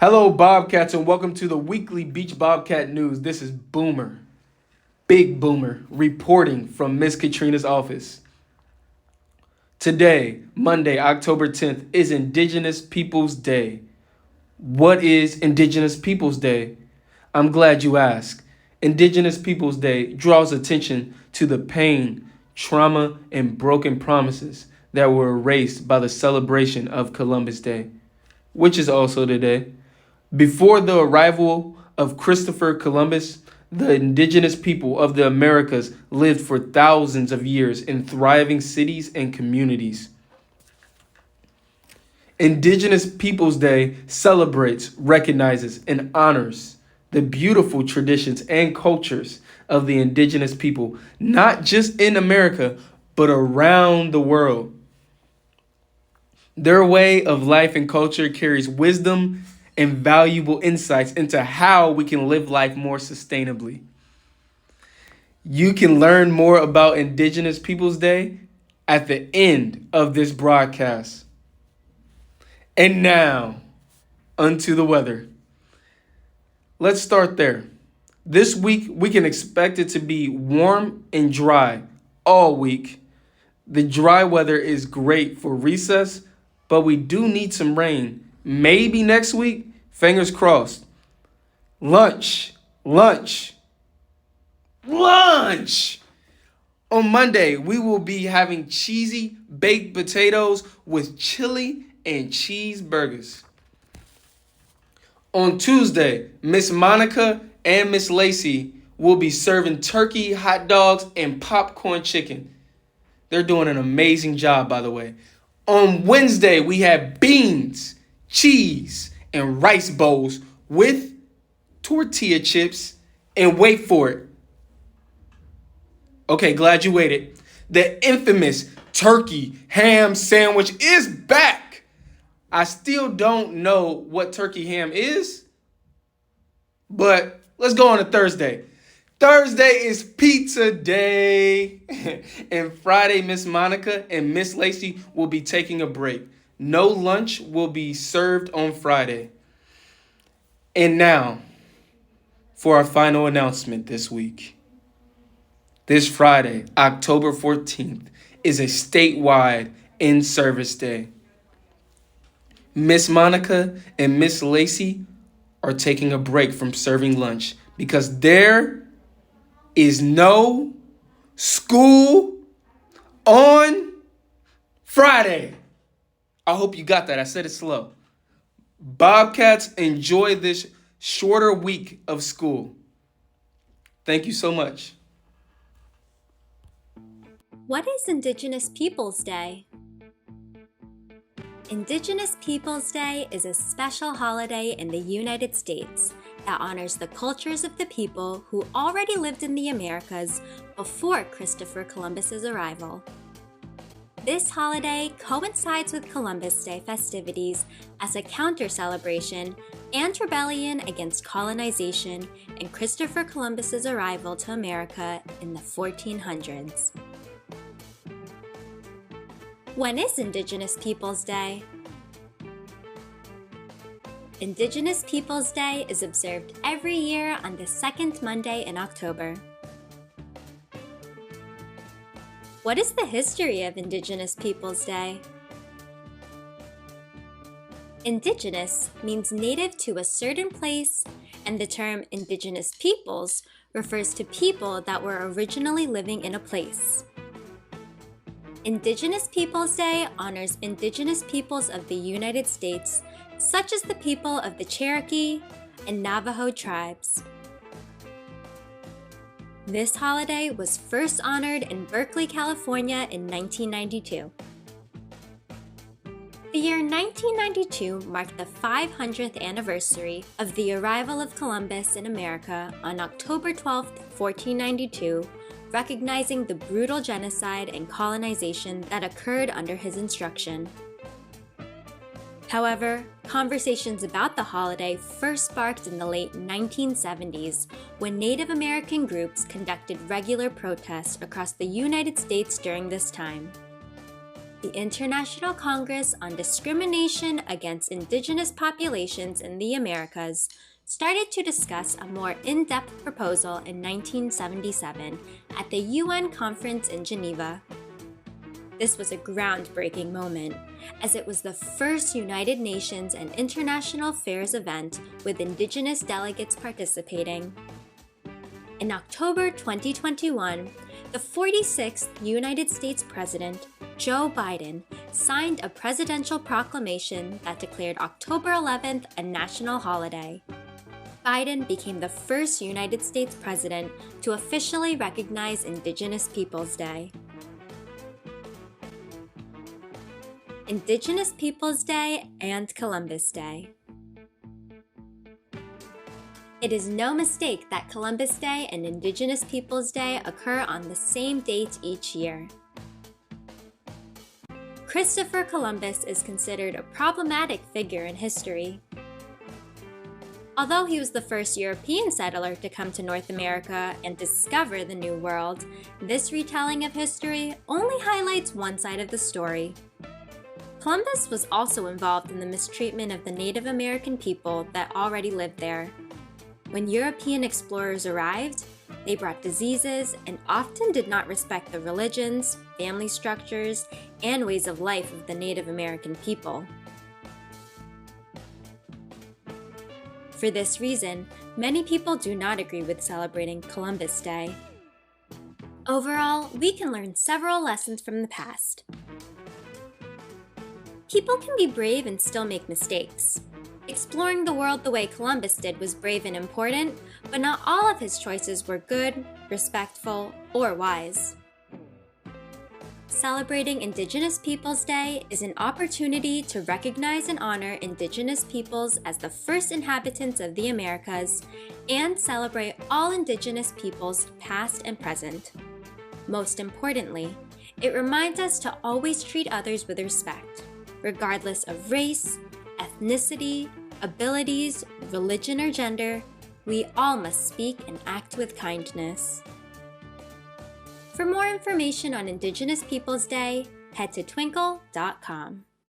Hello, Bobcats, and welcome to the weekly Beach Bobcat News. This is Boomer, Big Boomer, reporting from Miss Katrina's office. Today, Monday, October 10th, is Indigenous Peoples Day. What is Indigenous Peoples Day? I'm glad you asked. Indigenous Peoples Day draws attention to the pain, trauma, and broken promises that were erased by the celebration of Columbus Day, which is also today. Before the arrival of Christopher Columbus, the indigenous people of the Americas lived for thousands of years in thriving cities and communities. Indigenous Peoples Day celebrates, recognizes, and honors the beautiful traditions and cultures of the indigenous people, not just in America, but around the world. Their way of life and culture carries wisdom and valuable insights into how we can live life more sustainably. You can learn more about Indigenous Peoples Day at the end of this broadcast. And now, unto the weather. Let's start there. This week, we can expect it to be warm and dry all week. The dry weather is great for recess, but we do need some rain. Maybe next week, fingers crossed. Lunch. On Monday, we will be having cheesy baked potatoes with chili and cheeseburgers. On Tuesday, Miss Monica and Miss Lacey will be serving turkey, hot dogs, and popcorn chicken. They're doing an amazing job, by the way. On Wednesday, we have beans, cheese, and rice bowls with tortilla chips. And wait for it. Okay, glad you waited. The infamous turkey ham sandwich is back. I still don't know what turkey ham is, but let's go on to Thursday. Thursday is pizza day. And Friday, Miss Monica and Miss Lacey will be taking a break. No lunch will be served on Friday. And now, for our final announcement this week. This Friday, October 14th, is a statewide in-service day. Miss Monica and Miss Lacey are taking a break from serving lunch because there is no school on Friday. I hope you got that. I said it slow. Bobcats, enjoy this shorter week of school. Thank you so much. What is Indigenous Peoples Day? Indigenous Peoples Day is a special holiday in the United States that honors the cultures of the people who already lived in the Americas before Christopher Columbus's arrival. This holiday coincides with Columbus Day festivities as a counter-celebration and rebellion against colonization and Christopher Columbus's arrival to America in the 1400s. When is Indigenous Peoples Day? Indigenous Peoples Day is observed every year on the second Monday in October. What is the history of Indigenous Peoples Day? Indigenous means native to a certain place, and the term Indigenous Peoples refers to people that were originally living in a place. Indigenous Peoples Day honors Indigenous peoples of the United States, such as the people of the Cherokee and Navajo tribes. This holiday was first honored in Berkeley, California in 1992. The year 1992 marked the 500th anniversary of the arrival of Columbus in America on October 12, 1492, recognizing the brutal genocide and colonization that occurred under his instruction. However, conversations about the holiday first sparked in the late 1970s when Native American groups conducted regular protests across the United States during this time. the International Congress on Discrimination Against Indigenous Populations in the Americas started to discuss a more in-depth proposal in 1977 at the UN Conference in Geneva. This was a groundbreaking moment, as it was the first United Nations and international affairs event with Indigenous delegates participating. In October 2021, the 46th United States President, Joe Biden, signed a presidential proclamation that declared October 11th a national holiday. Biden became the first United States president to officially recognize Indigenous Peoples Day. Indigenous Peoples Day and Columbus Day. It is no mistake that Columbus Day and Indigenous Peoples Day occur on the same date each year. Christopher Columbus is considered a problematic figure in history. Although he was the first European settler to come to North America and discover the New World, this retelling of history only highlights one side of the story. Columbus was also involved in the mistreatment of the Native American people that already lived there. When European explorers arrived, they brought diseases and often did not respect the religions, family structures, and ways of life of the Native American people. For this reason, many people do not agree with celebrating Columbus Day. Overall, we can learn several lessons from the past. People can be brave and still make mistakes. Exploring the world the way Columbus did was brave and important, but not all of his choices were good, respectful, or wise. Celebrating Indigenous Peoples Day is an opportunity to recognize and honor Indigenous peoples as the first inhabitants of the Americas and celebrate all Indigenous peoples past and present. Most importantly, it reminds us to always treat others with respect, regardless of race, ethnicity, abilities, religion, or gender. We all must speak and act with kindness. For more information on Indigenous Peoples Day, head to twinkle.com.